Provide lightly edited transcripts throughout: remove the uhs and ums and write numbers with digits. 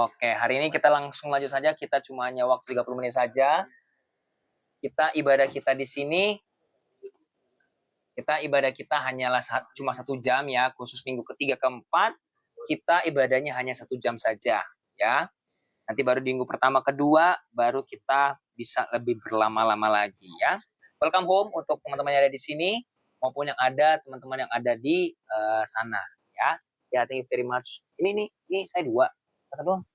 Oke, hari ini kita langsung lanjut saja. Kita cuma hanya waktu 30 menit saja. Ibadah kita di sini, ibadah kita hanyalah cuma 1 jam ya, khusus minggu ketiga keempat, kita ibadahnya hanya 1 jam saja ya. Nanti baru di minggu pertama kedua, baru kita bisa lebih berlama-lama lagi ya. Welcome home untuk teman-teman yang ada di sini, maupun yang ada teman-teman yang ada di sana ya. Ya, thank you very much. Ini saya satu doang.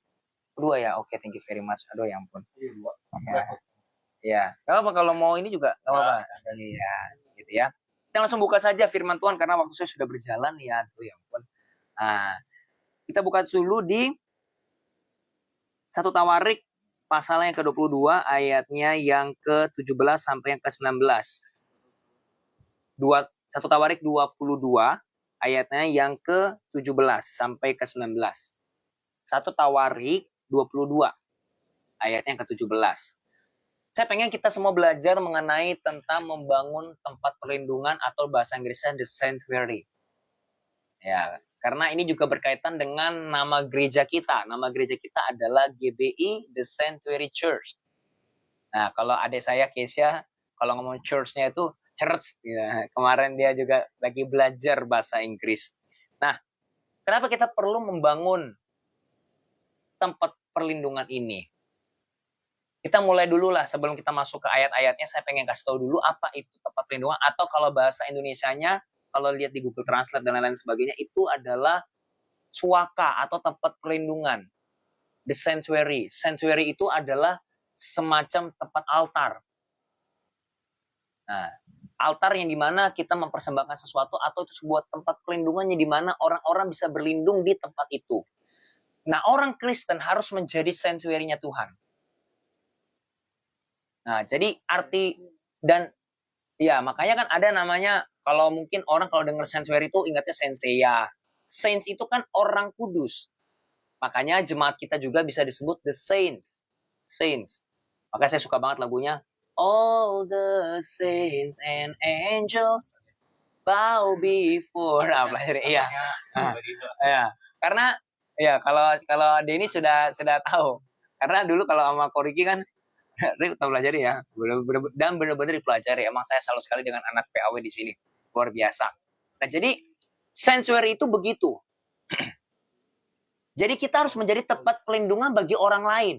Dua ya, oke, thank you very much. Aduh, ya ampun. Ya, nggak apa-apa kalau mau ini juga nggak apa-apa. Iya, gitu ya. Kita langsung buka saja firman Tuhan karena waktu saya sudah berjalan ya. Aduh, ya ampun. Nah, kita buka dulu di 1 Tawarik pasal yang ke-22 ayatnya yang ke-17 sampai yang ke-19. 1 Tawarik 22 ayatnya yang ke-17 sampai ke-19. 1 Tawarik 22 ayatnya yang ke-17. Saya pengen kita semua belajar mengenai tentang membangun tempat perlindungan atau bahasa Inggrisnya the sanctuary. Ya, karena ini juga berkaitan dengan nama gereja kita. Nama gereja kita adalah GBI The Sanctuary Church. Nah, kalau adik saya Kesia, kalau ngomong church-nya itu church. Ya. Kemarin dia juga lagi belajar bahasa Inggris. Nah, kenapa kita perlu membangun tempat perlindungan ini? Kita mulai dulu lah sebelum kita masuk ke ayat-ayatnya, saya pengen kasih tahu dulu apa itu tempat perlindungan, atau kalau bahasa Indonesianya, kalau lihat di Google Translate dan lain-lain sebagainya, itu adalah suaka atau tempat perlindungan. The sanctuary. Sanctuary itu adalah semacam tempat altar. Nah, altar yang dimana kita mempersembahkan sesuatu, atau itu sebuah tempat perlindungannya dimana orang-orang bisa berlindung di tempat itu. Nah, orang Kristen harus menjadi sanctuary-nya Tuhan. Nah, jadi arti dan ya makanya kan ada namanya, kalau mungkin orang kalau dengar sanctuary itu ingatnya Senseiya. Saints itu kan orang kudus. Makanya jemaat kita juga bisa disebut the saints. Saints. Makanya saya suka banget lagunya. All the saints and angels bow before. Iya. Ya. Karena ya kalau Denny sudah tahu. Karena dulu kalau sama Koriki kan kita pelajari ya, dan benar-benar dipelajari. Emang saya salut sekali dengan anak PAW di sini, luar biasa. Nah, jadi sanctuary itu begitu. Jadi kita harus menjadi tempat pelindungan bagi orang lain.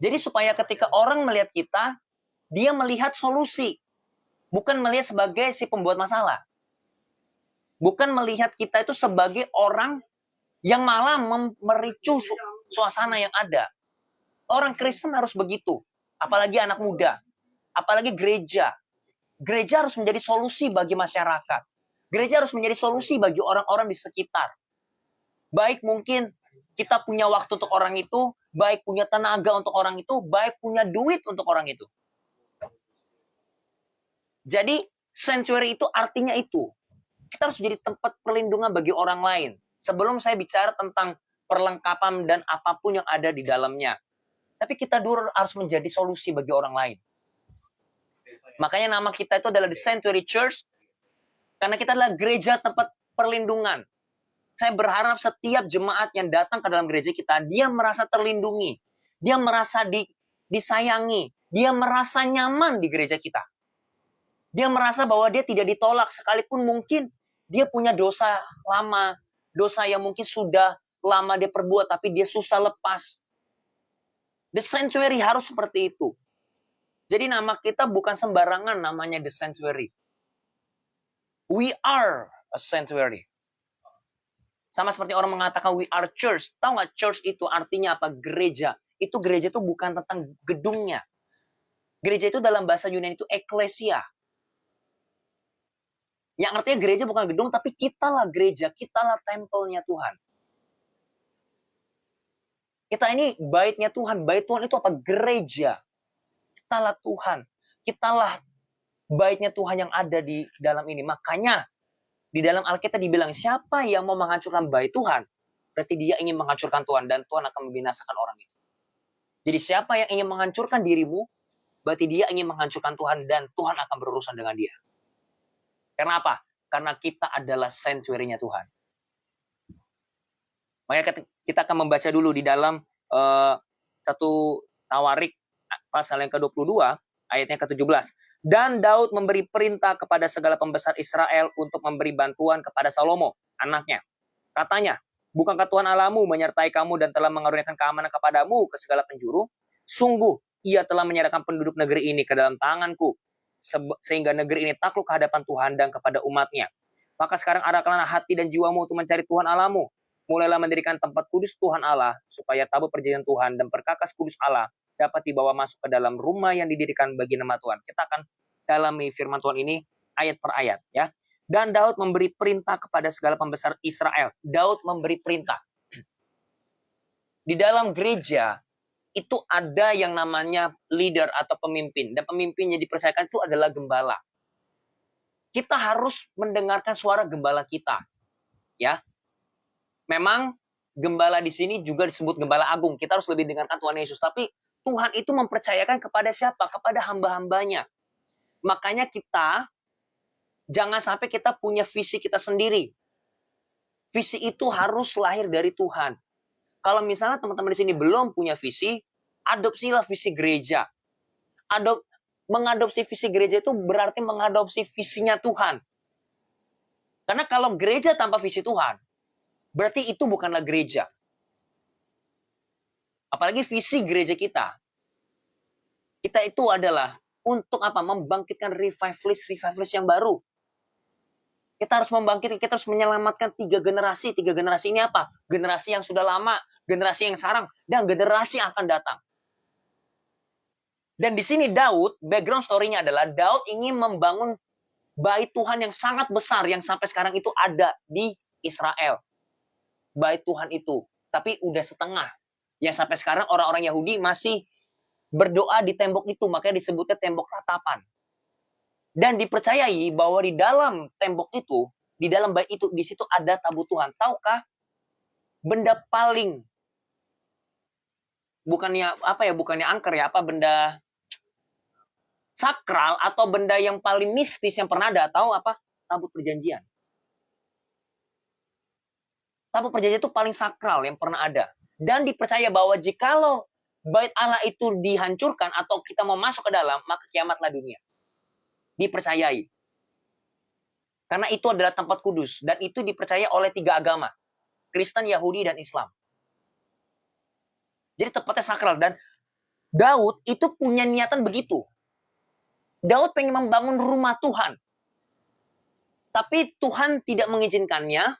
Jadi supaya ketika orang melihat kita, dia melihat solusi, bukan melihat sebagai si pembuat masalah, bukan melihat kita itu sebagai orang yang malah mericu suasana yang ada. Orang Kristen harus begitu. Apalagi anak muda. Apalagi gereja. Gereja harus menjadi solusi bagi masyarakat. Gereja harus menjadi solusi bagi orang-orang di sekitar. Baik mungkin kita punya waktu untuk orang itu, baik punya tenaga untuk orang itu, baik punya duit untuk orang itu. Jadi, sanctuary itu artinya itu. Kita harus jadi tempat perlindungan bagi orang lain. Sebelum saya bicara tentang perlengkapan dan apapun yang ada di dalamnya. Tapi kita dulu harus menjadi solusi bagi orang lain. Makanya nama kita itu adalah The Sanctuary Church. Karena kita adalah gereja tempat perlindungan. Saya berharap setiap jemaat yang datang ke dalam gereja kita, dia merasa terlindungi. Dia merasa disayangi. Dia merasa nyaman di gereja kita. Dia merasa bahwa dia tidak ditolak. Sekalipun mungkin dia punya dosa lama. Dosa yang mungkin sudah lama dia perbuat, tapi dia susah lepas. The Sanctuary harus seperti itu. Jadi nama kita bukan sembarangan namanya The Sanctuary. We are a sanctuary. Sama seperti orang mengatakan we are church. Tahu nggak church itu artinya apa? Gereja. Itu gereja itu bukan tentang gedungnya. Gereja itu dalam bahasa Yunani itu eklesia. Yang artinya gereja bukan gedung, tapi kitalah gereja. Kitalah tempelnya Tuhan. Kita ini baitnya Tuhan. Bait Tuhan itu apa? Gereja. Kitalah Tuhan. Kitalah baitnya Tuhan yang ada di dalam ini. Makanya di dalam Alkitab dibilang, siapa yang mau menghancurkan bait Tuhan, berarti dia ingin menghancurkan Tuhan, dan Tuhan akan membinasakan orang itu. Jadi siapa yang ingin menghancurkan dirimu, berarti dia ingin menghancurkan Tuhan, dan Tuhan akan berurusan dengan dia. Karena apa? Karena kita adalah sanctuary-nya Tuhan. Makanya Kita akan membaca dulu di dalam 1 Tawarik pasal yang ke-22 ayatnya ke-17. Dan Daud memberi perintah kepada segala pembesar Israel untuk memberi bantuan kepada Salomo, anaknya. Katanya, bukankah Tuhan Allahmu menyertai kamu dan telah mengaruniakan keamanan kepadamu ke segala penjuru? Sungguh, ia telah menyerahkan penduduk negeri ini ke dalam tanganku, sehingga negeri ini takluk ke hadapan Tuhan dan kepada umatnya. Maka sekarang arahkanlah hati dan jiwamu untuk mencari Tuhan Allahmu. Mulailah mendirikan tempat kudus Tuhan Allah, supaya tabut perjanjian Tuhan dan perkakas kudus Allah dapat dibawa masuk ke dalam rumah yang didirikan bagi nama Tuhan. Kita akan dalami firman Tuhan ini ayat per ayat, ya. Dan Daud memberi perintah kepada segala pembesar Israel. Daud memberi perintah. Di dalam gereja, itu ada yang namanya leader atau pemimpin. Dan pemimpin yang dipercayakan itu adalah gembala. Kita harus mendengarkan suara gembala kita. Ya, memang gembala di sini juga disebut gembala agung. Kita harus lebih dengarkan Tuhan Yesus. Tapi Tuhan itu mempercayakan kepada siapa? Kepada hamba-hambanya. Makanya kita jangan sampai kita punya visi kita sendiri. Visi itu harus lahir dari Tuhan. Kalau misalnya teman-teman di sini belum punya visi, adopsilah visi gereja. Mengadopsi visi gereja itu berarti mengadopsi visinya Tuhan. Karena kalau gereja tanpa visi Tuhan, berarti itu bukanlah gereja. Apalagi visi gereja kita. Kita itu adalah untuk apa? Membangkitkan revivalist yang baru. Kita harus membangkitkan, kita harus menyelamatkan 3 generasi. 3 generasi ini apa? Generasi yang sudah lama, generasi yang sekarang, dan generasi yang akan datang. Dan di sini Daud, background story-nya adalah Daud ingin membangun bait Tuhan yang sangat besar yang sampai sekarang itu ada di Israel. Bait Tuhan itu. Tapi udah setengah. Yang sampai sekarang orang-orang Yahudi masih berdoa di tembok itu. Makanya disebutnya tembok ratapan. Dan dipercayai bahwa di dalam tembok itu, di dalam bait itu, di situ ada tabut Tuhan. Tahukah? Benda paling bukannya angker ya, benda sakral atau benda yang paling mistis yang pernah ada, tahu apa? Tabut perjanjian. Tabut perjanjian itu paling sakral yang pernah ada. Dan dipercaya bahwa jikalau bait Allah itu dihancurkan atau kita mau masuk ke dalam, maka kiamatlah dunia. Dipercayai. Karena itu adalah tempat kudus. Dan itu dipercaya oleh 3 agama. Kristen, Yahudi, dan Islam. Jadi tempatnya sakral. Dan Daud itu punya niatan begitu. Daud pengen membangun rumah Tuhan. Tapi Tuhan tidak mengizinkannya.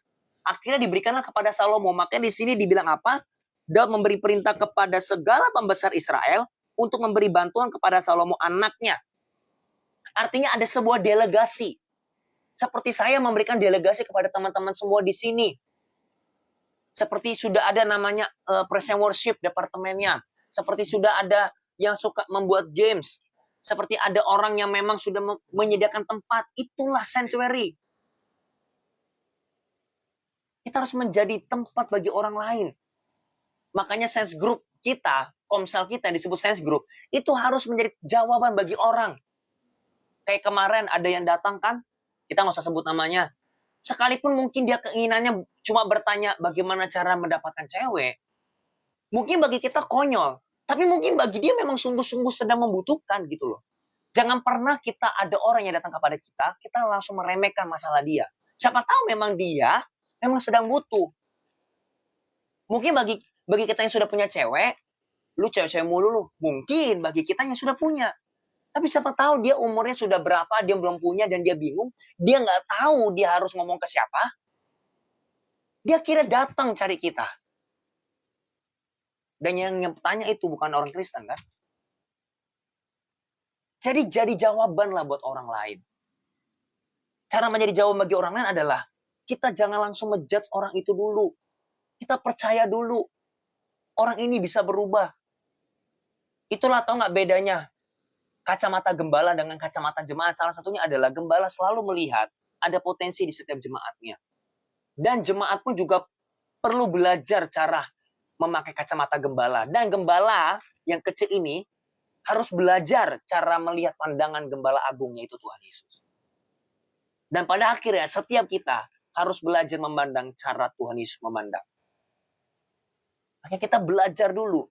Akhirnya diberikanlah kepada Salomo. Makanya di sini dibilang apa? Daud memberi perintah kepada segala pembesar Israel untuk memberi bantuan kepada Salomo anaknya. Artinya ada sebuah delegasi. Seperti saya memberikan delegasi kepada teman-teman semua di sini. Seperti sudah ada namanya Praise and Worship departemennya. Seperti sudah ada yang suka membuat games. Seperti ada orang yang memang sudah menyediakan tempat. Itulah sanctuary. Kita harus menjadi tempat bagi orang lain. Makanya sense group kita, komsel kita yang disebut sense group, itu harus menjadi jawaban bagi orang. Kayak kemarin ada yang datang kan, kita nggak usah sebut namanya. Sekalipun mungkin dia keinginannya cuma bertanya bagaimana cara mendapatkan cewek. Mungkin bagi kita konyol. Tapi mungkin bagi dia memang sungguh-sungguh sedang membutuhkan gitu loh. Jangan pernah kita ada orang yang datang kepada kita langsung meremehkan masalah dia. Siapa tahu memang dia memang sedang butuh. Mungkin bagi kita yang sudah punya cewek, lu cewek-cewek mulu lu. Mungkin bagi kita yang sudah punya. Tapi siapa tahu dia umurnya sudah berapa, dia belum punya dan dia bingung. Dia nggak tahu dia harus ngomong ke siapa. Dia kira datang cari kita. Dan yang tanya itu bukan orang Kristen kan? Jadi jawaban lah buat orang lain. Cara menjadi jawaban bagi orang lain adalah kita jangan langsung ngejudge orang itu dulu. Kita percaya dulu. Orang ini bisa berubah. Itulah tahu nggak bedanya kacamata gembala dengan kacamata jemaat. Salah satunya adalah gembala selalu melihat ada potensi di setiap jemaatnya. Dan jemaat pun juga perlu belajar cara memakai kacamata gembala. Dan gembala yang kecil ini harus belajar cara melihat pandangan gembala agungnya itu Tuhan Yesus. Dan pada akhirnya setiap kita harus belajar memandang cara Tuhan Yesus memandang. Makanya kita belajar dulu.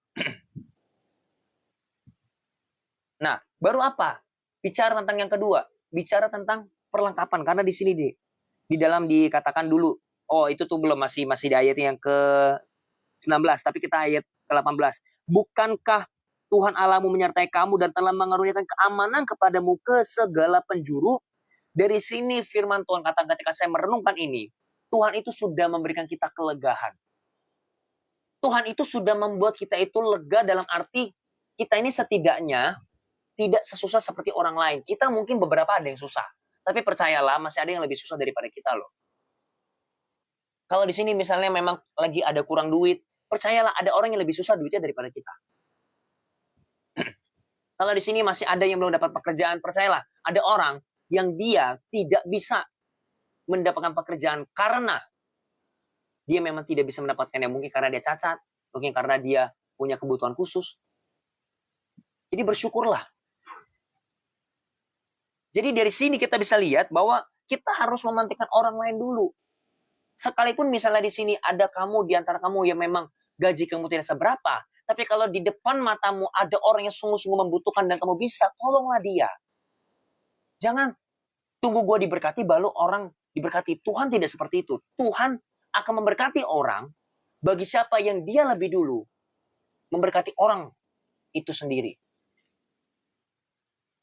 Nah, baru apa? Bicara tentang yang kedua. Bicara tentang perlengkapan. Karena di sini di dalam dikatakan dulu. Oh, itu tuh belum, masih di ayat yang ke-19. Tapi kita ayat ke-18. Bukankah Tuhan Allahmu menyertai kamu dan telah mengaruniakan keamanan kepadamu ke segala penjuru? Dari sini firman Tuhan kata ketika saya merenungkan ini, Tuhan itu sudah memberikan kita kelegaan. Tuhan itu sudah membuat kita itu lega dalam arti kita ini setidaknya tidak sesusah seperti orang lain. Kita mungkin beberapa ada yang susah. Tapi percayalah masih ada yang lebih susah daripada kita loh. Kalau di sini misalnya memang lagi ada kurang duit, percayalah ada orang yang lebih susah duitnya daripada kita. Kalau di sini masih ada yang belum dapat pekerjaan, percayalah ada orang yang dia tidak bisa mendapatkan pekerjaan karena dia memang tidak bisa mendapatkannya. Mungkin karena dia cacat, mungkin karena dia punya kebutuhan khusus. Jadi bersyukurlah. Jadi dari sini kita bisa lihat bahwa kita harus mementingkan orang lain dulu. Sekalipun misalnya di sini ada kamu, di antara kamu yang memang gaji kamu tidak seberapa, tapi kalau di depan matamu ada orang yang sungguh-sungguh membutuhkan dan kamu bisa, tolonglah dia. Jangan tunggu gue diberkati baru orang diberkati. Tuhan tidak seperti itu. Tuhan akan memberkati orang bagi siapa yang dia lebih dulu memberkati orang itu sendiri.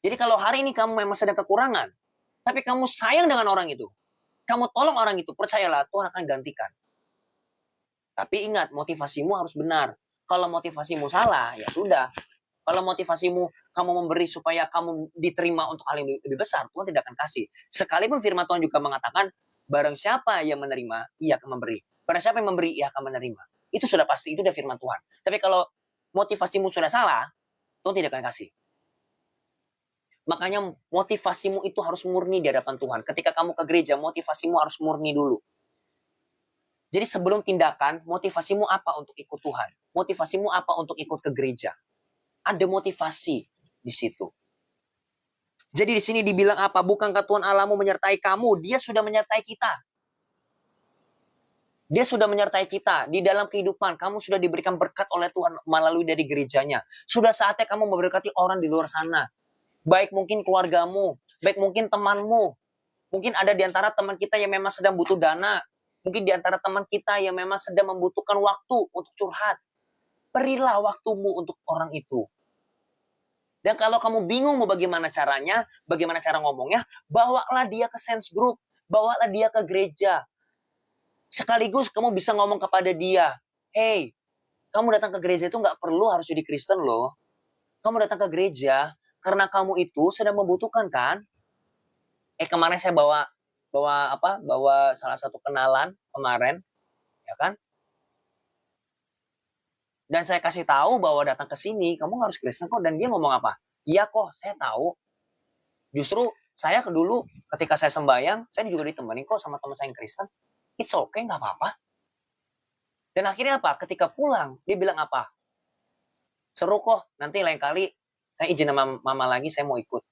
Jadi kalau hari ini kamu memang sedang kekurangan, tapi kamu sayang dengan orang itu, kamu tolong orang itu, percayalah Tuhan akan gantikan. Tapi ingat, motivasimu harus benar. Kalau motivasimu salah, ya sudah. Kalau motivasimu kamu memberi supaya kamu diterima untuk hal yang lebih besar, Tuhan tidak akan kasih. Sekalipun firman Tuhan juga mengatakan, barang siapa yang menerima, ia akan memberi. Barang siapa yang memberi, ia akan menerima. Itu sudah pasti, itu udah firman Tuhan. Tapi kalau motivasimu sudah salah, Tuhan tidak akan kasih. Makanya motivasimu itu harus murni di hadapan Tuhan. Ketika kamu ke gereja, motivasimu harus murni dulu. Jadi sebelum tindakan, motivasimu apa untuk ikut Tuhan? Motivasimu apa untuk ikut ke gereja? Ada motivasi di situ. Jadi di sini dibilang apa? Bukankah Tuhan Allahmu menyertai kamu? Dia sudah menyertai kita. Dia sudah menyertai kita di dalam kehidupan. Kamu sudah diberikan berkat oleh Tuhan melalui dari gerejanya. Sudah saatnya kamu memberkati orang di luar sana. Baik mungkin keluargamu, baik mungkin temanmu. Mungkin ada di antara teman kita yang memang sedang butuh dana. Mungkin di antara teman kita yang memang sedang membutuhkan waktu untuk curhat. Berilah waktumu untuk orang itu. Dan kalau kamu bingung mau bagaimana caranya, bagaimana cara ngomongnya, bawalah dia ke sense group, bawalah dia ke gereja. Sekaligus kamu bisa ngomong kepada dia, hey, kamu datang ke gereja itu nggak perlu harus jadi Kristen loh. Kamu datang ke gereja karena kamu itu sedang membutuhkan kan? Kemarin saya bawa salah satu kenalan kemarin, ya kan? Dan saya kasih tahu bahwa datang ke sini kamu harus Kristen kok, dan dia ngomong apa? Iya kok, saya tahu. Justru saya dulu ketika saya sembahyang, saya juga ditemani kok sama teman saya yang Kristen. It's okay, nggak apa-apa. Dan akhirnya apa? Ketika pulang, dia bilang apa? Seru kok, nanti lain kali saya izin sama mama lagi, saya mau ikut.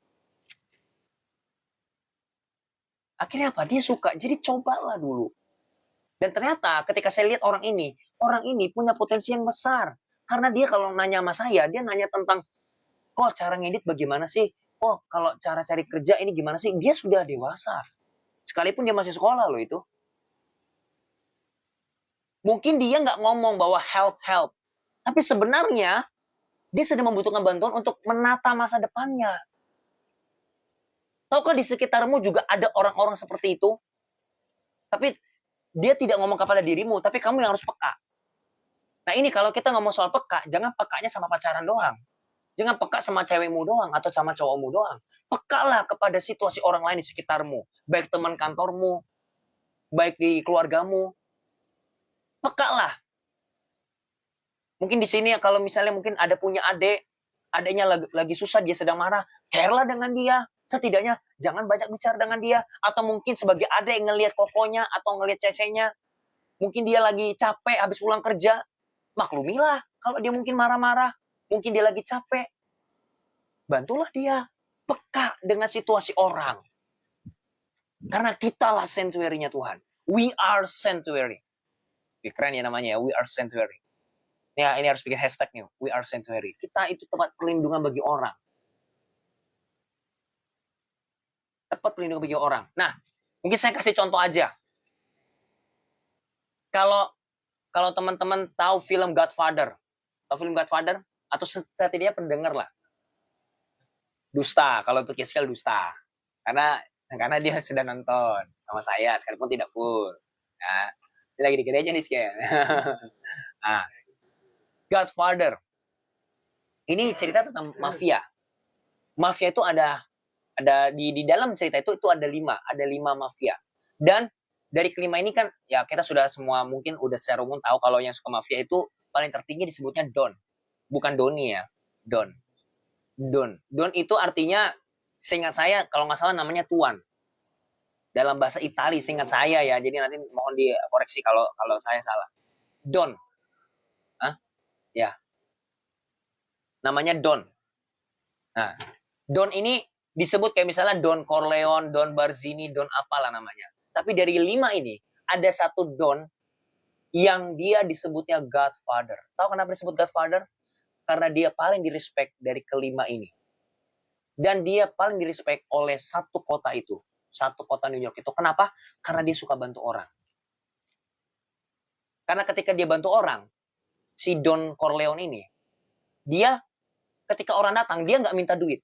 Akhirnya apa? Dia suka. Jadi cobalah dulu. Dan ternyata ketika saya lihat orang ini punya potensi yang besar. Karena dia kalau nanya sama saya, dia nanya tentang, kok cara ngedit bagaimana sih? Oh, kalau cara cari kerja ini gimana sih? Dia sudah dewasa. Sekalipun dia masih sekolah loh itu. Mungkin dia nggak ngomong bahwa help. Tapi sebenarnya dia sedang membutuhkan bantuan untuk menata masa depannya. Tahukah di sekitarmu juga ada orang-orang seperti itu? Tapi dia tidak ngomong kepada dirimu, tapi kamu yang harus peka. Nah ini kalau kita ngomong soal peka, jangan pekanya sama pacaran doang. Jangan peka sama cewekmu doang atau sama cowokmu doang. Pekalah kepada situasi orang lain di sekitarmu. Baik teman kantormu, baik di keluargamu. Pekalah. Mungkin di sini kalau misalnya mungkin ada punya adiknya lagi susah, dia sedang marah, care-lah dengan dia. Setidaknya jangan banyak bicara dengan dia. Atau mungkin sebagai adik yang ngelihat kokonya atau ngelihat cecenya, mungkin dia lagi capek habis pulang kerja, maklumilah kalau dia mungkin marah-marah, mungkin dia lagi capek. Bantulah dia, peka dengan situasi orang. Karena kitalah sanctuary-nya Tuhan. We are sanctuary. Keren ya namanya ya, we are sanctuary. Ya, ini harus bikin hashtag nih. We are sanctuary. Kita itu tempat perlindungan bagi orang. Tempat perlindungan bagi orang. Nah, mungkin saya kasih contoh aja. Kalau teman-teman tahu film Godfather, atau setidaknya pernah dengar lah. Dusta, kalau untuk Yeskel dusta. Karena dia sudah nonton sama saya, sekalipun tidak full. Nah, ini lagi dikit aja nih Skel. Nah, Godfather. Ini cerita tentang mafia. Mafia itu ada di dalam cerita itu ada 5 mafia. Dan dari kelima ini kan ya kita sudah semua mungkin udah secara umum tahu kalau yang suka mafia itu paling tertinggi disebutnya Don. Bukan Doni ya, Don. Don itu artinya seingat saya kalau nggak salah namanya tuan. Dalam bahasa Itali seingat saya ya. Jadi nanti mohon dikoreksi kalau saya salah. Don. Hah? Ya. Namanya Don. Nah, Don ini disebut kayak misalnya Don Corleone, Don Barzini, Don apalah namanya. Tapi dari 5 ini ada satu Don yang dia disebutnya Godfather. Tahu kenapa disebut Godfather? Karena dia paling direspek dari kelima ini. Dan dia paling direspek oleh satu kota itu. Satu kota New York itu. Kenapa? Karena dia suka bantu orang. Karena ketika dia bantu orang, si Don Corleone ini, dia ketika orang datang, dia nggak minta duit.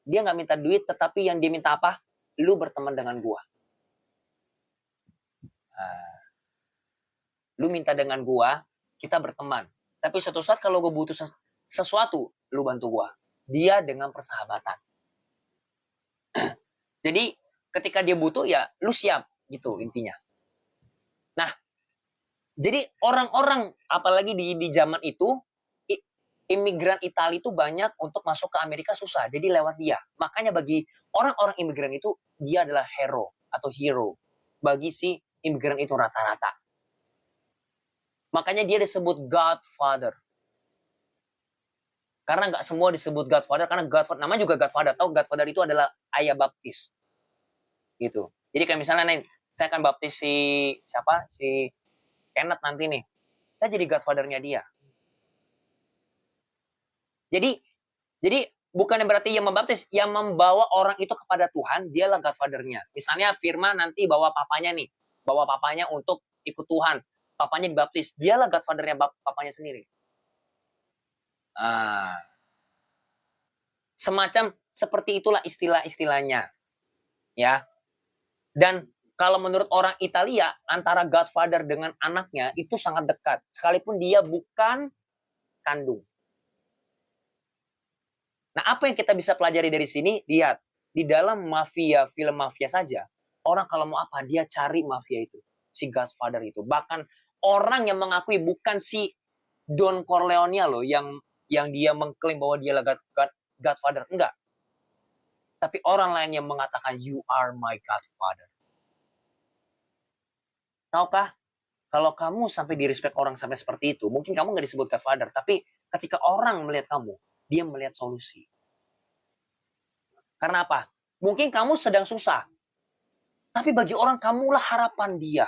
Dia nggak minta duit, tetapi yang dia minta apa? Lu berteman dengan gua. Lu minta dengan gua, kita berteman. Tapi suatu saat kalau gue butuh sesuatu, lu bantu gua. Dia dengan persahabatan. Jadi ketika dia butuh ya lu siap gitu intinya. Nah, jadi orang-orang apalagi di zaman itu imigran Italia itu banyak untuk masuk ke Amerika susah. Jadi lewat dia. Makanya bagi orang-orang imigran itu dia adalah hero atau hero bagi si imigran itu rata-rata. Makanya dia disebut Godfather. Karena nggak semua disebut Godfather, karena Godfather, namanya juga Godfather. Tahu Godfather itu adalah ayah baptis. Gitu. Jadi kayak misalnya nih, saya akan baptis si Kenneth nanti nih. Saya jadi Godfather-nya dia. Jadi bukannya berarti yang membaptis, yang membawa orang itu kepada Tuhan, dialah Godfather-nya. Misalnya Firman nanti bawa papanya untuk ikut Tuhan. Papanya dibaptis, dialah Godfather-nya papanya sendiri. Semacam seperti itulah istilah-istilahnya. Ya. Dan kalau menurut orang Italia, antara Godfather dengan anaknya itu sangat dekat. Sekalipun dia bukan kandung. Nah, apa yang kita bisa pelajari dari sini? Lihat, di dalam mafia, film mafia saja, orang kalau mau apa, dia cari mafia itu. Si Godfather itu. Bahkan orang yang mengakui bukan si Don Corleone loh, yang dia mengklaim bahwa dia adalah Godfather. Enggak. Tapi orang lain yang mengatakan, you are my Godfather. Tahukah, kalau kamu sampai di-respect orang sampai seperti itu, mungkin kamu nggak disebut Godfather, tapi ketika orang melihat kamu, dia melihat solusi. Karena apa? Mungkin kamu sedang susah, tapi bagi orang kamulah harapan dia.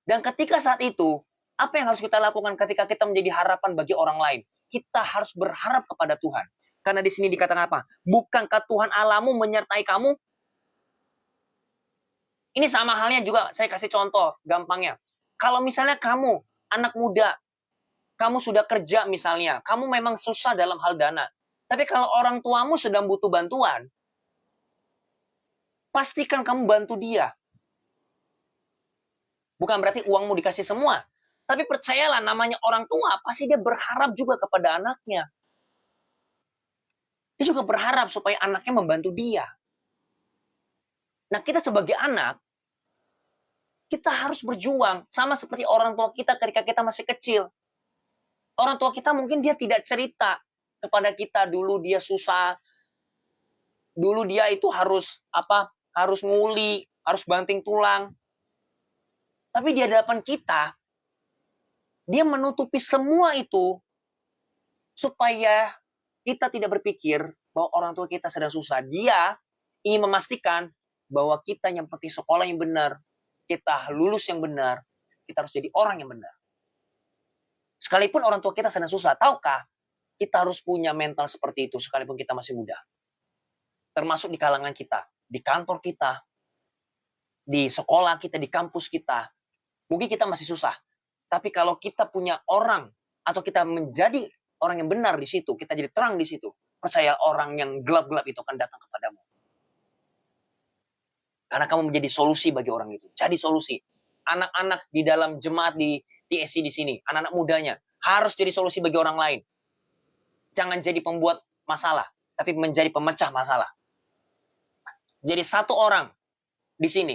Dan ketika saat itu, apa yang harus kita lakukan ketika kita menjadi harapan bagi orang lain? Kita harus berharap kepada Tuhan. Karena di sini dikatakan apa? Bukankah Tuhan Allahmu menyertai kamu? Ini sama halnya juga, saya kasih contoh gampangnya. Kalau misalnya kamu, anak muda, kamu sudah kerja misalnya, kamu memang susah dalam hal dana. Tapi kalau orang tuamu sedang butuh bantuan, pastikan kamu bantu dia. Bukan berarti uangmu dikasih semua. Tapi percayalah, namanya orang tua, pasti dia berharap juga kepada anaknya. Dia juga berharap supaya anaknya membantu dia. Nah, kita sebagai anak, kita harus berjuang. Sama seperti orang tua kita ketika kita masih kecil. Orang tua kita mungkin dia tidak cerita kepada kita dulu dia susah. Dulu dia itu harus nguli, harus banting tulang. Tapi di hadapan kita, dia menutupi semua itu supaya kita tidak berpikir bahwa orang tua kita sedang susah. Dia ingin memastikan bahwa kita yang penting sekolah yang benar, kita lulus yang benar, kita harus jadi orang yang benar. Sekalipun orang tua kita sedang susah, tahukah? Kita harus punya mental seperti itu sekalipun kita masih muda. Termasuk di kalangan kita, di kantor kita, di sekolah kita, di kampus kita. Mungkin kita masih susah. Tapi kalau kita punya orang, atau kita menjadi orang yang benar di situ, kita jadi terang di situ, percaya orang yang gelap-gelap itu akan datang kepadamu. Karena kamu menjadi solusi bagi orang itu. Jadi solusi. Anak-anak di dalam jemaat di TSC di sini, anak-anak mudanya, harus jadi solusi bagi orang lain. Jangan jadi pembuat masalah, tapi menjadi pemecah masalah. Jadi satu orang di sini,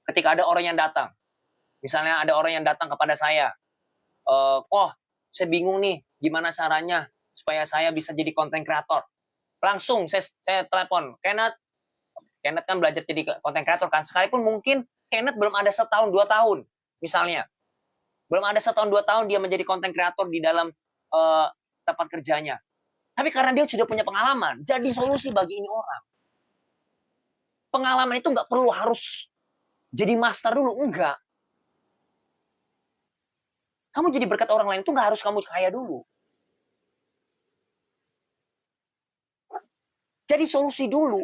ketika ada orang yang datang, misalnya ada orang yang datang kepada saya, saya bingung nih, gimana caranya supaya saya bisa jadi content creator. Langsung saya telepon, Kenneth kan belajar jadi content creator kan, sekalipun mungkin Kenneth belum ada setahun 2 tahun, misalnya. Belum ada setahun 2 tahun dia menjadi content creator di dalam tempat kerjanya. Tapi karena dia sudah punya pengalaman, jadi solusi bagi ini orang. Pengalaman itu nggak perlu harus jadi master dulu, enggak. Kamu jadi berkat orang lain itu nggak harus kamu kaya dulu. Jadi solusi dulu.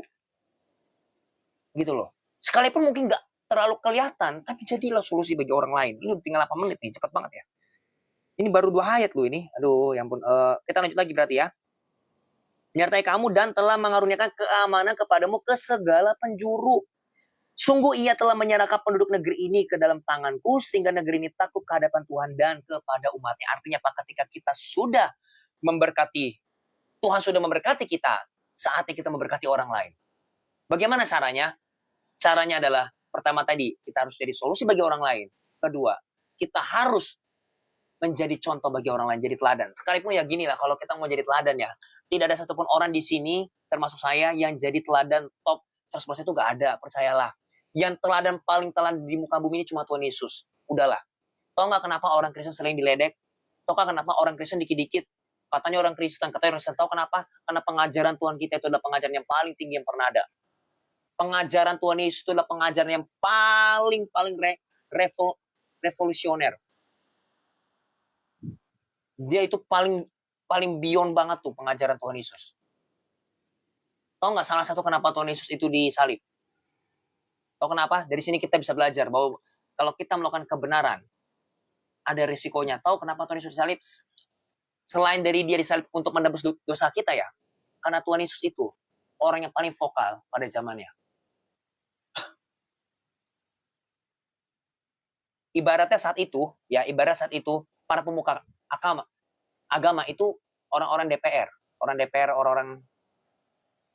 Gitu loh. Sekalipun mungkin nggak terlalu kelihatan, tapi jadilah solusi bagi orang lain. Ini tinggal 8 menit nih, cepat banget ya. Ini baru 2 ayat loh ini. Aduh, ya ampun. Kita lanjut lagi berarti ya. Menyertai kamu dan telah mengaruniakan keamanan kepadamu ke segala penjuru. Sungguh ia telah menyerahkan penduduk negeri ini ke dalam tanganku, sehingga negeri ini takut ke hadapan Tuhan dan kepada umatnya. Artinya apa? Ketika kita sudah memberkati, Tuhan sudah memberkati kita, saatnya kita memberkati orang lain. Bagaimana caranya? Caranya adalah, pertama tadi, kita harus jadi solusi bagi orang lain. Kedua, kita harus menjadi contoh bagi orang lain, jadi teladan. Sekalipun ya gini lah, kalau kita mau jadi teladan ya, tidak ada satupun orang di sini, termasuk saya, yang jadi teladan top 100% itu gak ada, percayalah. Yang paling teladan di muka bumi ini cuma Tuhan Yesus. Udahlah. Tahu nggak kenapa orang Kristen sering diledek? Tahu nggak kenapa orang Kristen dikit-dikit? Katanya orang Kristen. Tahu kenapa? Karena pengajaran Tuhan kita itu adalah pengajaran yang paling tinggi yang pernah ada. Pengajaran Tuhan Yesus itu adalah pengajaran yang paling revolusioner. Dia itu paling beyond banget tuh pengajaran Tuhan Yesus. Tahu nggak salah satu kenapa Tuhan Yesus itu disalib? Tahu kenapa? Dari sini kita bisa belajar bahwa kalau kita melakukan kebenaran, ada risikonya. Tahu kenapa Tuhan Yesus disalib? Selain dari dia disalib untuk menebus dosa kita ya, karena Tuhan Yesus itu orang yang paling vokal pada zamannya. Ibarat saat itu para pemuka agama itu orang-orang DPR, orang-orang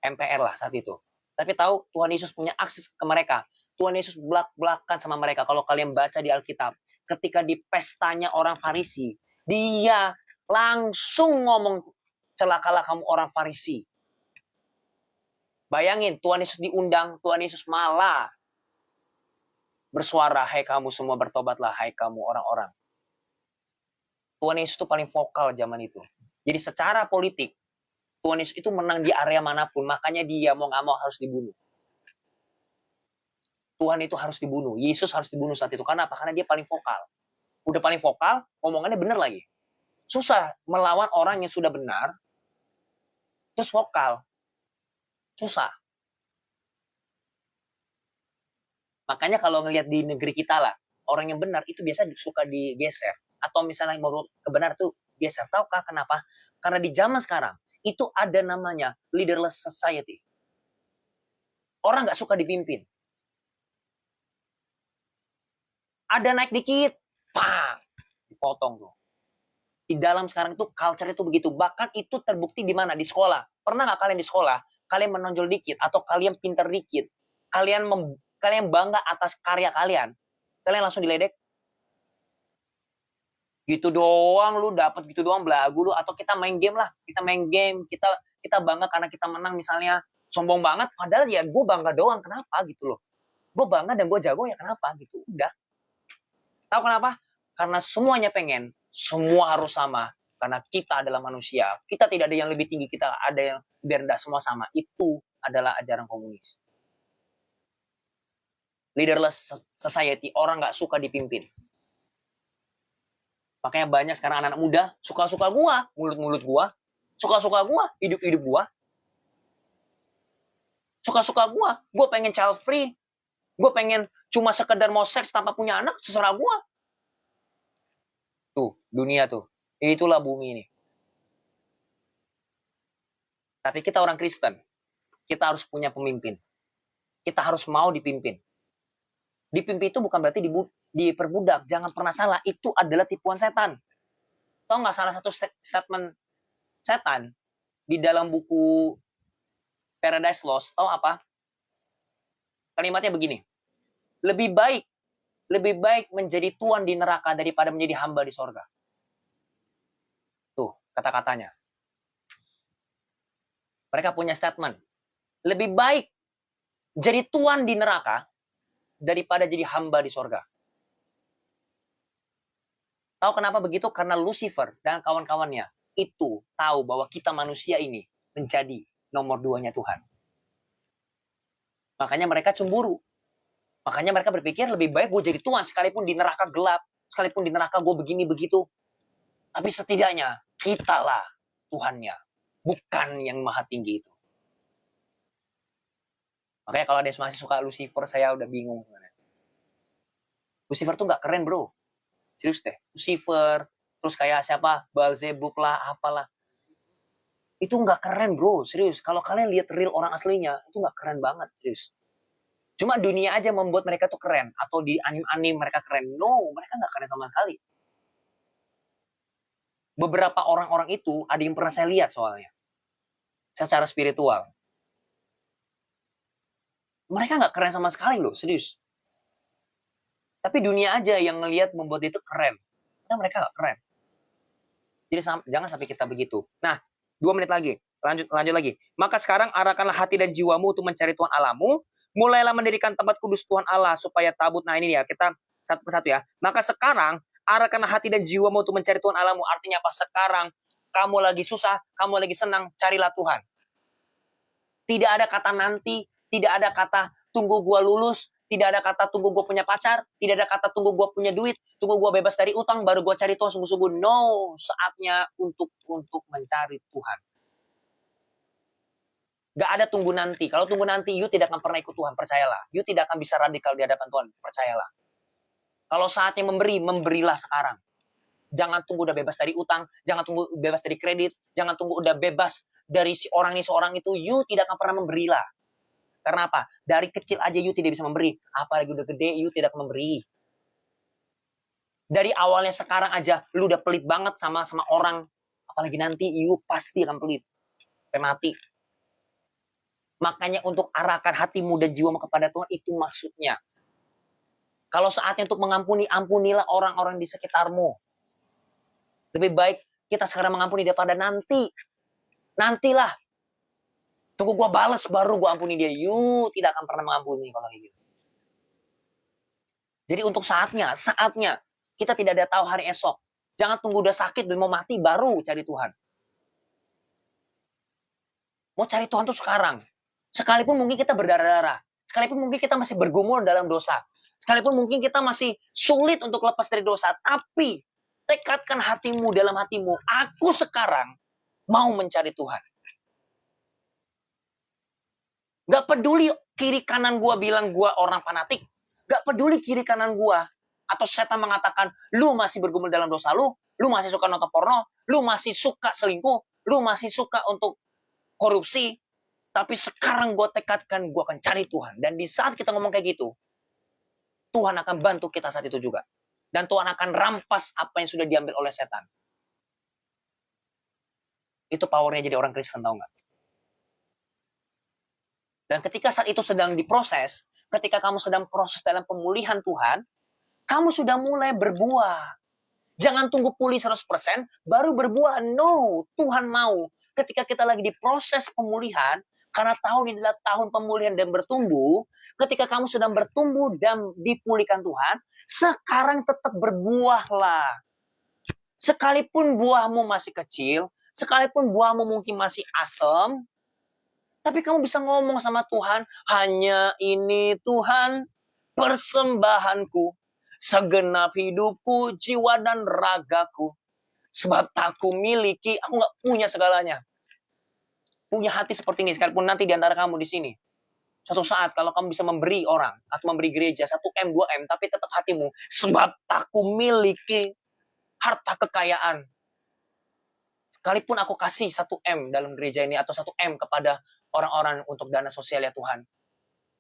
MPR lah saat itu. Tapi tahu Tuhan Yesus punya akses ke mereka. Tuhan Yesus belak-belakan sama mereka. Kalau kalian baca di Alkitab, ketika di pestanya orang Farisi, dia langsung ngomong, celakalah kamu orang Farisi. Bayangin, Tuhan Yesus diundang, Tuhan Yesus malah bersuara, hai kamu semua bertobatlah, hai kamu orang-orang. Tuhan Yesus itu paling vokal zaman itu. Jadi secara politik, Tuhan Yesus itu menang di area manapun, makanya dia mau nggak mau harus dibunuh. Tuhan itu harus dibunuh, Yesus harus dibunuh saat itu. Karena apa? Karena dia paling vokal. Udah paling vokal, omongannya benar lagi. Susah melawan orang yang sudah benar, terus vokal. Susah. Makanya kalau ngelihat di negeri kita lah, orang yang benar itu biasa suka digeser. Atau misalnya yang mau kebenar tuh geser. Tahukah kenapa? Karena di zaman sekarang, itu ada namanya leaderless society. Orang nggak suka dipimpin. Ada naik dikit, pang, dipotong tuh. Di dalam sekarang itu culture itu begitu. Bahkan itu terbukti di mana? Di sekolah. Pernah nggak kalian di sekolah, kalian menonjol dikit atau kalian pinter dikit, kalian bangga atas karya kalian langsung diledek? Gitu doang lu dapat, gitu doang belagu lu. Atau kita main game lah, kita bangga karena kita menang misalnya, sombong banget, padahal ya gue bangga doang, kenapa gitu loh. Gue bangga dan gue jago ya kenapa gitu, udah. Tahu kenapa? Karena semuanya pengen, semua harus sama. Karena kita adalah manusia, kita tidak ada yang lebih tinggi, kita ada yang lebih rendah, semua sama. Itu adalah ajaran komunis. Leaderless society, orang nggak suka dipimpin. Makanya banyak sekarang anak-anak muda suka-suka gua, mulut-mulut gua, suka-suka gua, hidup-hidup gua, suka-suka gua pengen child free, gua pengen cuma sekedar mau seks tanpa punya anak, terserah gua. Tuh, dunia tuh. Itulah bumi ini. Tapi kita orang Kristen, kita harus punya pemimpin. Kita harus mau dipimpin. Dipimpin itu bukan berarti diperbudak. Jangan pernah salah, itu adalah tipuan setan. Tahu nggak salah satu statement setan di dalam buku Paradise Lost, tahu apa? Kalimatnya begini, lebih baik menjadi tuan di neraka daripada menjadi hamba di sorga. Tuh, kata-katanya. Mereka punya statement, lebih baik jadi tuan di neraka daripada jadi hamba di sorga. Tahu kenapa begitu? Karena Lucifer dan kawan-kawannya itu tahu bahwa kita manusia ini menjadi nomor 2-nya Tuhan. Makanya mereka cemburu. Makanya mereka berpikir lebih baik gue jadi tuan sekalipun di neraka gelap, sekalipun di neraka gue begini begitu. Tapi setidaknya kitalah Tuhannya, bukan yang maha tinggi itu. Makanya kalau ada yang masih suka Lucifer, saya udah bingung. Lucifer tuh nggak keren bro. Serius deh. Lucifer, terus kayak siapa? Beelzebub lah, apalah. Itu nggak keren bro, serius. Kalau kalian lihat real orang aslinya, itu nggak keren banget, serius. Cuma dunia aja membuat mereka tuh keren. Atau di anim-anim mereka keren. No, mereka nggak keren sama sekali. Beberapa orang-orang itu ada yang pernah saya lihat soalnya. Secara spiritual. Mereka nggak keren sama sekali loh, serius. Tapi dunia aja yang ngelihat membuat itu keren. Karena mereka nggak keren. Jadi jangan sampai kita begitu. Nah, 2 menit lagi. Lanjut lagi. Maka sekarang arahkanlah hati dan jiwamu untuk mencari Tuhan Allahmu. Mulailah mendirikan tempat kudus Tuhan Allah supaya tabut. Nah ini ya, kita satu persatu ya. Maka sekarang arahkanlah hati dan jiwamu untuk mencari Tuhan Allahmu. Artinya apa? Sekarang kamu lagi susah, kamu lagi senang, carilah Tuhan. Tidak ada kata nanti, tidak ada kata tunggu gua lulus, tidak ada kata tunggu gue punya pacar, tidak ada kata tunggu gue punya duit, tunggu gue bebas dari utang, baru gue cari Tuhan sungguh-sungguh. No, saatnya untuk mencari Tuhan. Gak ada tunggu nanti. Kalau tunggu nanti, you tidak akan pernah ikut Tuhan, percayalah. You tidak akan bisa radikal di hadapan Tuhan, percayalah. Kalau saatnya memberi, memberilah sekarang. Jangan tunggu udah bebas dari utang, jangan tunggu bebas dari kredit, jangan tunggu udah bebas dari si orang ini seorang itu, you tidak akan pernah memberilah. Karena apa? Dari kecil aja you tidak bisa memberi. Apalagi udah gede, you tidak memberi. Dari awalnya sekarang aja, lu udah pelit banget sama orang. Apalagi nanti, you pasti akan pelit. Sampai mati. Makanya untuk arahkan hatimu dan jiwamu kepada Tuhan, itu maksudnya. Kalau saatnya untuk mengampuni, ampunilah orang-orang di sekitarmu. Lebih baik kita sekarang mengampuni daripada nanti. Nantilah. Tunggu gue balas baru gue ampuni dia. You tidak akan pernah mengampuni kalau kayak gitu. Jadi untuk saatnya kita tidak ada tahu hari esok. Jangan tunggu udah sakit dan mau mati baru cari Tuhan. Mau cari Tuhan tuh sekarang. Sekalipun mungkin kita berdarah-darah. Sekalipun mungkin kita masih bergumul dalam dosa. Sekalipun mungkin kita masih sulit untuk lepas dari dosa. Tapi tekadkan hatimu dalam hatimu. Aku sekarang mau mencari Tuhan. Gak peduli kiri kanan gue bilang gue orang fanatik. Gak peduli kiri kanan gue. Atau setan mengatakan, lu masih bergumul dalam dosa lu masih suka nonton porno, lu masih suka selingkuh, lu masih suka untuk korupsi. Tapi sekarang gue tekadkan, gue akan cari Tuhan. Dan di saat kita ngomong kayak gitu, Tuhan akan bantu kita saat itu juga. Dan Tuhan akan rampas apa yang sudah diambil oleh setan. Itu powernya jadi orang Kristen, tahu nggak? Dan ketika saat itu sedang diproses, ketika kamu sedang proses dalam pemulihan Tuhan, kamu sudah mulai berbuah. Jangan tunggu pulih 100%, baru berbuah. No, Tuhan mau. Ketika kita lagi diproses pemulihan, karena tahun ini adalah tahun pemulihan dan bertumbuh, ketika kamu sedang bertumbuh dan dipulihkan Tuhan, sekarang tetap berbuahlah. Sekalipun buahmu masih kecil, sekalipun buahmu mungkin masih asam, tapi kamu bisa ngomong sama Tuhan, hanya ini Tuhan persembahanku, segenap hidupku, jiwa dan ragaku. Sebab tak ku miliki, aku nggak punya segalanya. Punya hati seperti ini, sekalipun nanti di antara kamu di sini. Suatu saat kalau kamu bisa memberi orang atau memberi gereja 1M, 2M, tapi tetap hatimu, sebab tak ku miliki harta kekayaan. Sekalipun aku kasih 1M dalam gereja ini atau 1M kepada orang-orang untuk dana sosial ya Tuhan,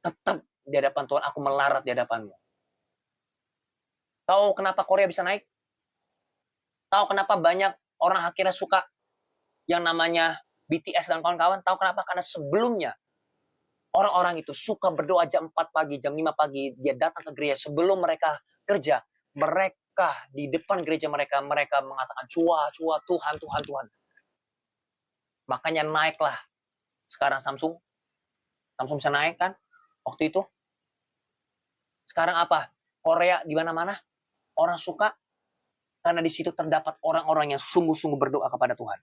tetap di hadapan Tuhan aku melarat di hadapanmu. Tahu kenapa Korea bisa naik? Tahu kenapa banyak orang akhirnya suka yang namanya BTS dan kawan-kawan? Tahu kenapa? Karena sebelumnya orang-orang itu suka berdoa jam 4 pagi, jam 5 pagi. Dia datang ke gereja sebelum mereka kerja. Mereka di depan gereja mereka mengatakan, "Cua, cua, Tuhan, Tuhan, Tuhan." Makanya naiklah sekarang Samsung. Samsung bisa naik kan waktu itu. Sekarang apa? Korea di mana-mana orang suka karena di situ terdapat orang-orang yang sungguh-sungguh berdoa kepada Tuhan.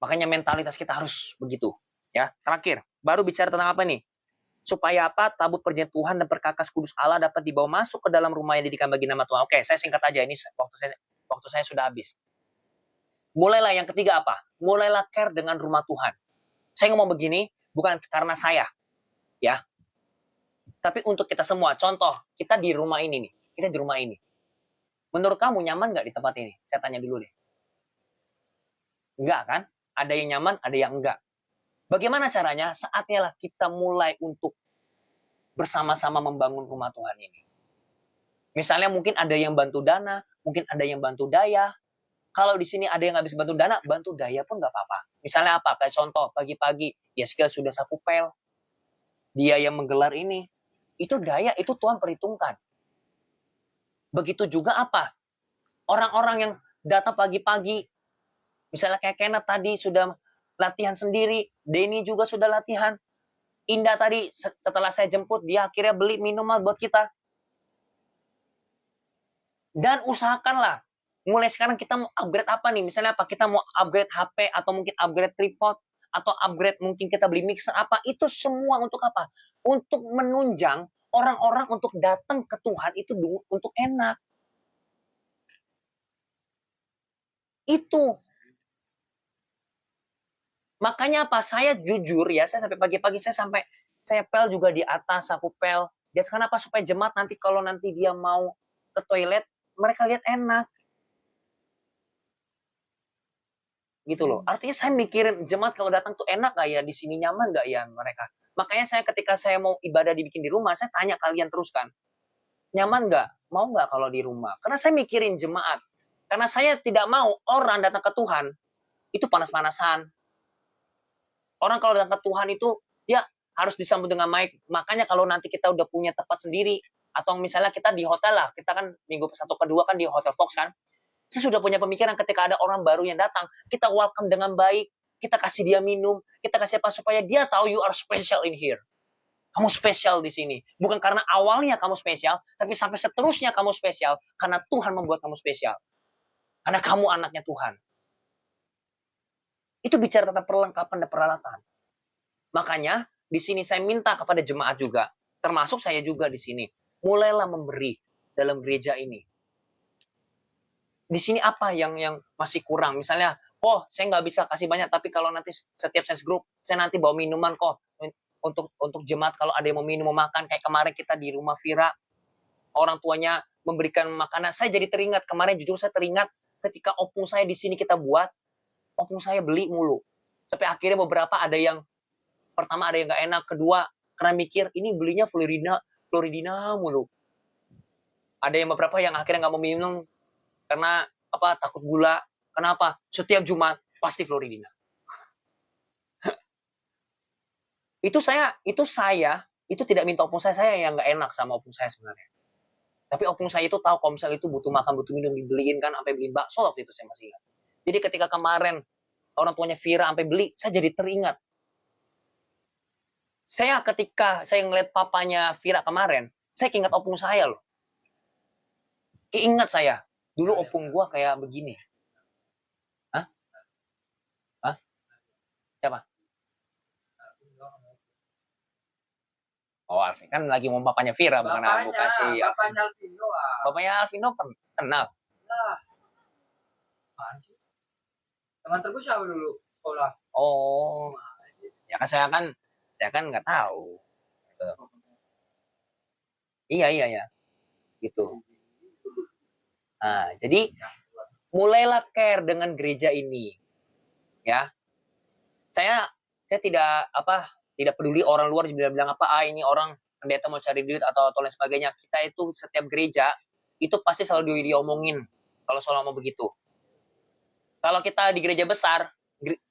Makanya mentalitas kita harus begitu. Ya, terakhir, baru bicara tentang apa nih? Supaya apa? Tabut perjanjian Tuhan dan perkakas kudus Allah dapat dibawa masuk ke dalam rumah yang didirikan bagi nama Tuhan. Oke, saya singkat aja, ini waktu saya sudah habis. Mulailah yang ketiga apa? Mulailah care dengan rumah Tuhan. Saya ngomong begini bukan karena saya, ya. Tapi untuk kita semua. Contoh, kita di rumah ini nih. Kita di rumah ini. Menurut kamu nyaman nggak di tempat ini? Saya tanya dulu deh. Enggak kan? Ada yang nyaman, ada yang enggak. Bagaimana caranya? Saatnya lah kita mulai untuk bersama-sama membangun rumah Tuhan ini. Misalnya mungkin ada yang bantu dana, mungkin ada yang bantu daya. Kalau di sini ada yang nggak bisa bantu dana, bantu daya pun nggak apa-apa. Misalnya apa? Kayak contoh, pagi-pagi, ya skill sudah sapu pel. Dia yang menggelar ini. Itu daya, itu Tuhan perhitungkan. Begitu juga apa? Orang-orang yang datang pagi-pagi, misalnya kayak Kenneth tadi sudah latihan sendiri, Denny juga sudah latihan, Indah tadi setelah saya jemput, dia akhirnya beli minuman buat kita. Dan usahakanlah, mulai sekarang kita mau upgrade apa nih? Misalnya apa? Kita mau upgrade HP, atau mungkin upgrade tripod, atau upgrade mungkin kita beli mixer apa. Itu semua untuk apa? Untuk menunjang orang-orang untuk datang ke Tuhan itu untuk enak. Itu. Makanya apa? Saya jujur ya, saya sampai pagi-pagi, saya pel juga di atas, aku pel. Dia kenapa? Supaya jemaat nanti kalau nanti dia mau ke toilet, mereka lihat enak. Gitu loh. Artinya saya mikirin jemaat kalau datang tuh enak gak ya, di sini nyaman gak ya mereka. Makanya saya ketika saya mau ibadah dibikin di rumah, saya tanya kalian terus kan, nyaman gak? Mau gak kalau di rumah? Karena saya mikirin jemaat. Karena saya tidak mau orang datang ke Tuhan, itu panas-panasan. Orang kalau datang ke Tuhan itu, dia harus disambut dengan baik. Makanya kalau nanti kita udah punya tempat sendiri, atau misalnya kita di hotel lah, kita kan minggu satu kedua kan di Hotel Fox kan, saya sudah punya pemikiran ketika ada orang baru yang datang, kita welcome dengan baik, kita kasih dia minum, kita kasih apa supaya dia tahu you are special in here. Kamu spesial di sini. Bukan karena awalnya kamu spesial, tapi sampai seterusnya kamu spesial karena Tuhan membuat kamu spesial. Karena kamu anaknya Tuhan. Itu bicara tentang perlengkapan dan peralatan. Makanya di sini saya minta kepada jemaat juga, termasuk saya juga di sini, mulailah memberi dalam gereja ini. Di sini apa yang masih kurang? Misalnya, saya nggak bisa kasih banyak, tapi kalau nanti setiap size group, saya nanti bawa minuman untuk jemaat kalau ada yang mau minum, mau makan. Kayak kemarin kita di rumah Vira, orang tuanya memberikan makanan. Saya jadi teringat, kemarin jujur saya teringat ketika opung saya di sini kita buat, opung saya beli mulu. Sampai akhirnya beberapa ada yang, pertama ada yang nggak enak, kedua karena mikir ini belinya Floridina mulu. Ada yang beberapa yang akhirnya nggak mau minum karena apa? Takut gula. Kenapa? Setiap Jumat pasti Floridina. Itu tidak minta opung saya yang nggak enak sama opung saya sebenarnya. Tapi opung saya itu tahu kalau misalnya itu butuh makan, butuh minum, dibeliin kan, sampai beli bakso waktu itu saya masih ingat. Jadi ketika kemarin orang tuanya Vira sampai beli, saya jadi teringat. Ketika saya ngeliat papanya Vira kemarin, saya ingat opung saya loh. Ingat saya, dulu opung gua kayak begini. Hah? Hah? Siapa? Oh, Alvin kan lagi mau bapaknya Vira, bukan aku kasih. Bapaknya Alvino. Bapaknya Alvino kenal. Nah, apaan sih? Teman terku siapa dulu? Sekolah. Oh, ya kan saya kan nggak tahu. Gitu. Iya ya, gitu. Nah, jadi mulailah care dengan gereja ini, ya. Saya tidak peduli orang luar bilang apa, ini orang pendeta mau cari duit atau lain sebagainya. Kita itu setiap gereja itu pasti selalu diomongin kalau soal mau begitu. Kalau kita di gereja besar,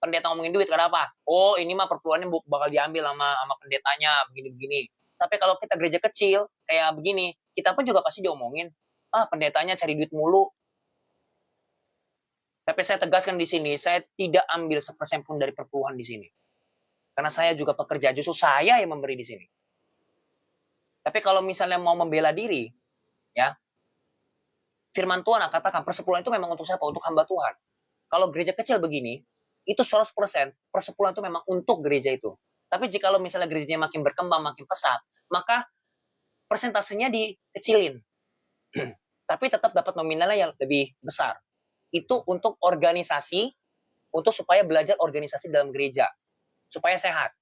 pendeta ngomongin duit, kenapa? Oh, ini mah perpuluhannya bakal diambil sama pendetanya, begini-begini. Tapi kalau kita gereja kecil, kayak begini, kita pun juga pasti diomongin, pendetanya cari duit mulu. Tapi saya tegaskan di sini, saya tidak ambil sepersen pun dari perpuluhan di sini. Karena saya juga pekerja, justru saya yang memberi di sini. Tapi kalau misalnya mau membela diri, ya, firman Tuhan katakan persepuluhan itu memang untuk siapa? Untuk hamba Tuhan. Kalau gereja kecil begini, itu 100% persepuluhan itu memang untuk gereja itu. Tapi jika misalnya gerejanya makin berkembang, makin pesat, maka persentasenya dikecilin. Tapi tetap dapat nominalnya yang lebih besar. Itu untuk organisasi, untuk supaya belajar organisasi dalam gereja. Supaya sehat.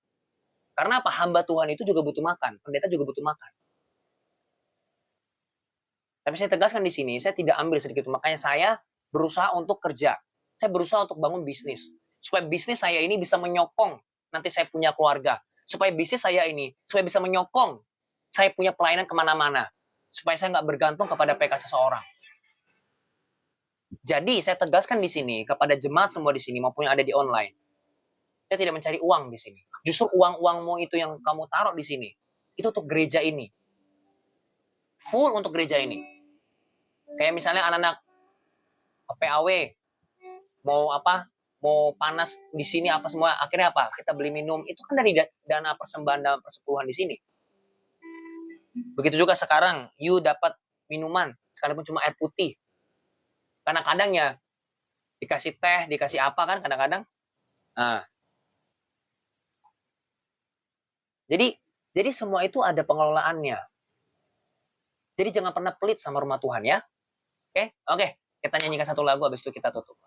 Karena apa? Hamba Tuhan itu juga butuh makan. Pendeta juga butuh makan. Tapi saya tegaskan di sini, saya tidak ambil sedikit. Makanya saya berusaha untuk kerja. Saya berusaha untuk bangun bisnis. Supaya bisnis saya ini bisa menyokong nanti saya punya keluarga. Supaya bisnis saya ini, supaya bisa menyokong saya punya pelayanan kemana-mana. Supaya saya nggak bergantung kepada PK seseorang. Jadi saya tegaskan di sini kepada jemaat semua di sini maupun yang ada di online. Saya tidak mencari uang di sini. Justru uang-uangmu itu yang kamu taruh di sini. Itu untuk gereja ini. Full untuk gereja ini. Kayak misalnya anak-anak PAW mau panas di sini apa semua, akhirnya apa? Kita beli minum. Itu kan dari dana persembahan dan persepuluhan di sini. Begitu juga sekarang, you dapat minuman, sekalipun cuma air putih. Kadang-kadang ya dikasih teh, dikasih apa kan kadang-kadang. Nah, jadi semua itu ada pengelolaannya. Jadi jangan pernah pelit sama rumah Tuhan ya. Oke, kita nyanyikan satu lagu habis itu kita tutup.